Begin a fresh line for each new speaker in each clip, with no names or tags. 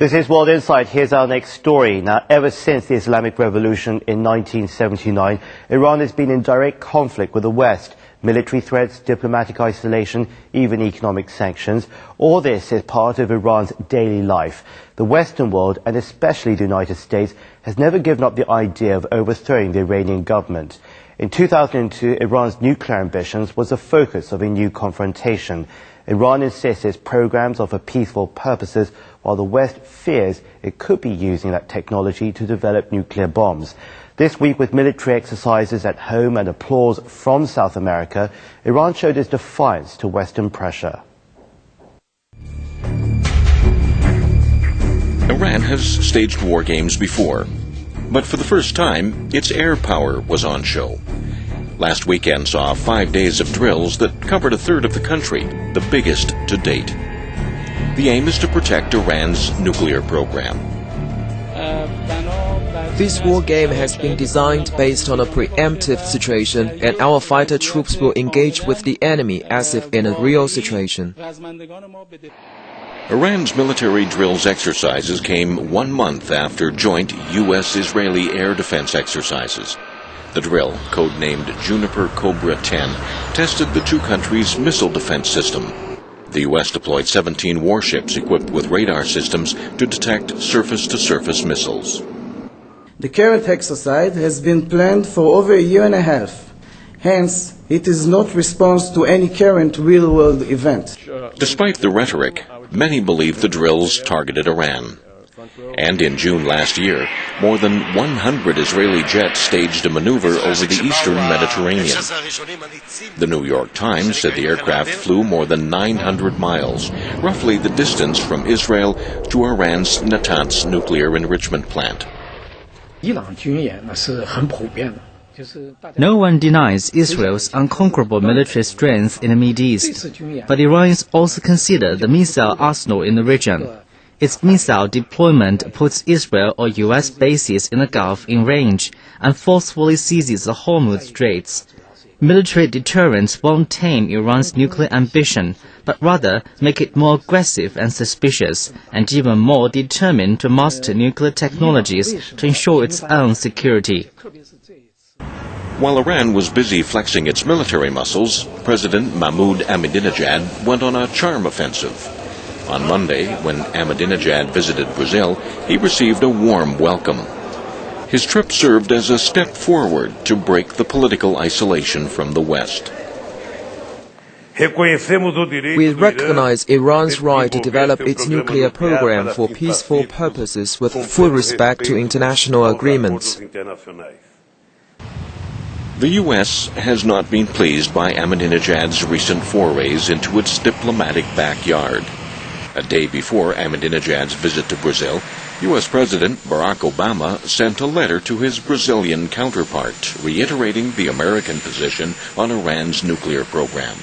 This is World Insight. Here's our next story. Now, ever since the Islamic Revolution in 1979, Iran has been in direct conflict with the West. Military threats, diplomatic isolation, even economic sanctions. All this is part of Iran's daily life. The Western world, and especially the United States, has never given up the idea of overthrowing the Iranian government. In 2002, Iran's nuclear ambitions was the focus of a new confrontation. Iran insists its programs are for peaceful purposes, while the West fears it could be using that technology to develop nuclear bombs. This week, with military exercises at home and applause from South America, Iran showed its defiance to Western pressure.
Iran has staged war games before, but for the first time, its air power was on show. Last weekend saw 5 days of drills that covered a third of the country, the biggest to date. The aim is to protect Iran's nuclear program.
This war game has been designed based on a preemptive situation, and our fighter troops will engage with the enemy as if in a real situation.
Iran's military drills exercises came 1 month after joint U.S.-Israeli air defense exercises. The drill, codenamed Juniper Cobra 10, tested the two countries' missile defense system. The U.S. deployed 17 warships equipped with radar systems to detect surface-to-surface missiles.
The current exercise has been planned for over a year and a half. Hence, it is not response to any current real-world event.
Despite the rhetoric, many believe the drills targeted Iran. And in June last year, more than 100 Israeli jets staged a maneuver over the eastern Mediterranean. The New York Times said the aircraft flew more than 900 miles, roughly the distance from Israel to Iran's Natanz nuclear enrichment plant.
No one denies Israel's unconquerable military strength in the Middle East, but Iran is also considered the missile arsenal in the region. Its missile deployment puts Israel or U.S. bases in the Gulf in range and forcefully seizes the Hormuz Straits. Military deterrence won't tame Iran's nuclear ambition, but rather make it more aggressive and suspicious, and even more determined to master nuclear technologies to ensure its own security.
While Iran was busy flexing its military muscles, President Mahmoud Ahmadinejad went on a charm offensive. On Monday, when Ahmadinejad visited Brazil, he received a warm welcome. His trip served as a step forward to break the political isolation from the West.
We recognize Iran's right to develop its nuclear program for peaceful purposes with full respect to international agreements.
The U.S. has not been pleased by Ahmadinejad's recent forays into its diplomatic backyard. A day before Ahmadinejad's visit to Brazil, U.S. President Barack Obama sent a letter to his Brazilian counterpart, reiterating the American position on Iran's nuclear program.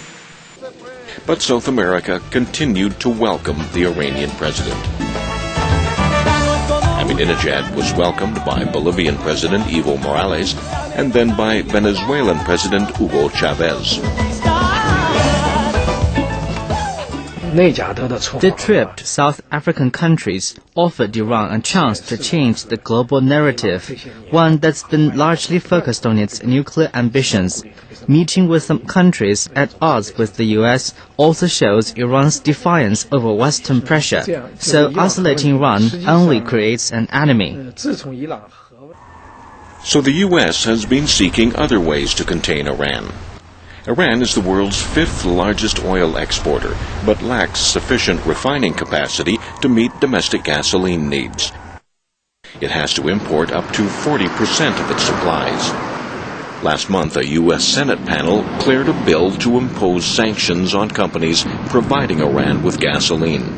But South America continued to welcome the Iranian president. Ahmadinejad was welcomed by Bolivian President Evo Morales and then by Venezuelan President Hugo Chavez.
The trip to South African countries offered Iran a chance to change the global narrative, one that's been largely focused on its nuclear ambitions. Meeting with some countries at odds with the U.S. also shows Iran's defiance over Western pressure, so isolating Iran only creates an enemy.
So the U.S. has been seeking other ways to contain Iran. Iran is the world's 5th largest oil exporter, but lacks sufficient refining capacity to meet domestic gasoline needs. It has to import up to 40% of its supplies. Last month, a U.S. Senate panel cleared a bill to impose sanctions on companies providing Iran with gasoline.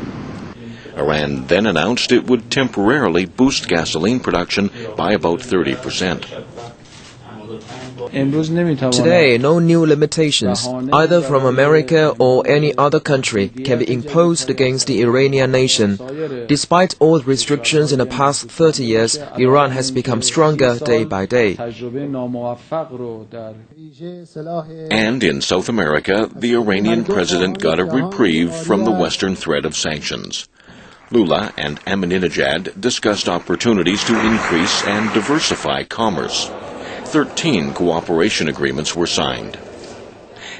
Iran then announced it would temporarily boost gasoline production by about 30%.
Today, no new limitations, either from America or any other country, can be imposed against the Iranian nation. Despite all restrictions in the past 30 years, Iran has become stronger day by day.
And in South America, the Iranian president got a reprieve from the Western threat of sanctions. Lula and Ahmadinejad discussed opportunities to increase and diversify commerce. 13 cooperation agreements were signed.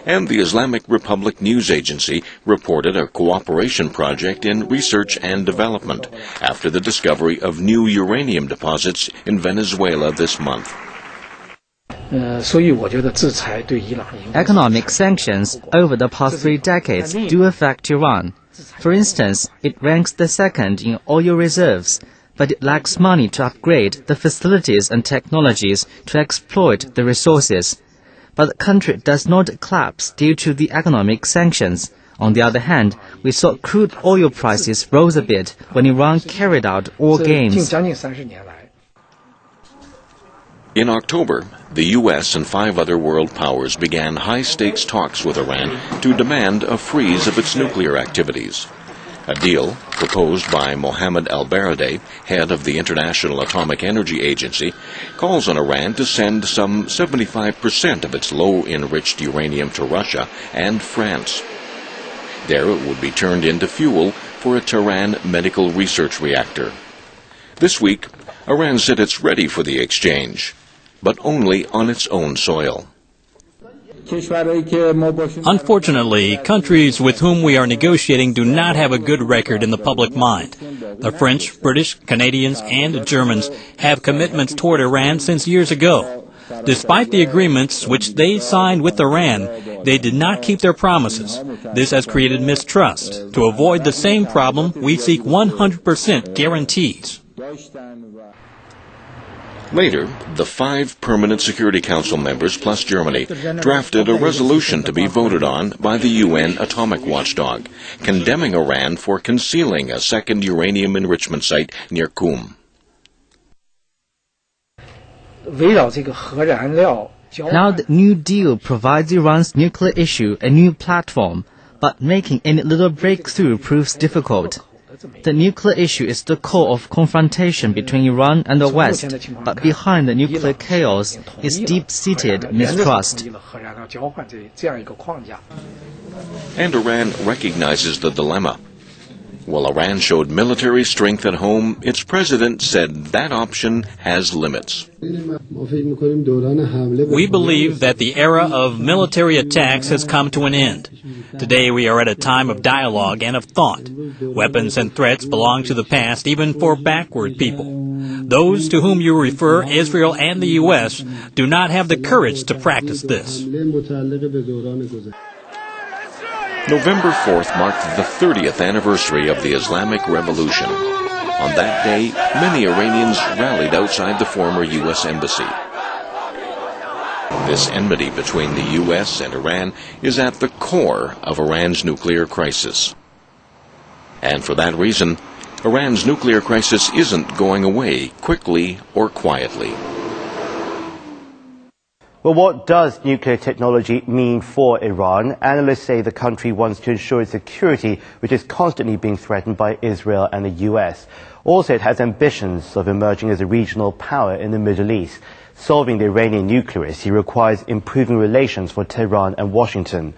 And the Islamic Republic News Agency reported a cooperation project in research and development after the discovery of new uranium deposits in Venezuela this month.
Economic sanctions over the past 3 decades do affect Iran. For instance, it ranks the second in oil reserves, but it lacks money to upgrade the facilities and technologies to exploit the resources. But the country does not collapse due to the economic sanctions. On the other hand, we saw crude oil prices rose a bit when Iran carried out all games.
In October, the U.S. and 5 other world powers began high-stakes talks with Iran to demand a freeze of its nuclear activities. A deal proposed by Mohammed al-Baradei, head of the International Atomic Energy Agency, calls on Iran to send some 75% of its low-enriched uranium to Russia and France. There it would be turned into fuel for a Tehran medical research reactor. This week, Iran said it's ready for the exchange, but only on its own soil.
Unfortunately, countries with whom we are negotiating do not have a good record in the public mind. The French, British, Canadians, and Germans have commitments toward Iran since years ago. Despite the agreements which they signed with Iran, they did not keep their promises. This has created mistrust. To avoid the same problem, we seek 100% guarantees.
Later, the 5 Permanent Security Council members plus Germany drafted a resolution to be voted on by the UN atomic watchdog, condemning Iran for concealing a second uranium enrichment site near Qum.
Now the New Deal provides Iran's nuclear issue a new platform, but making any little breakthrough proves difficult. The nuclear issue is the core of confrontation between Iran and the West, but behind the nuclear chaos is deep-seated mistrust.
And Iran recognizes the dilemma. While Iran showed military strength at home, its president said that option has limits.
We believe that the era of military attacks has come to an end. Today we are at a time of dialogue and of thought. Weapons and threats belong to the past, even for backward people. Those to whom you refer, Israel and the U.S., do not have the courage to practice this.
November 4th marked the 30th anniversary of the Islamic Revolution. On that day, many Iranians rallied outside the former U.S. Embassy. This enmity between the U.S. and Iran is at the core of Iran's nuclear crisis. And for that reason, Iran's nuclear crisis isn't going away quickly or quietly.
Well, what does nuclear technology mean for Iran? Analysts say the country wants to ensure its security, which is constantly being threatened by Israel and the US. Also, it has ambitions of emerging as a regional power in the Middle East. Solving the Iranian nuclear issue requires improving relations for Tehran and Washington.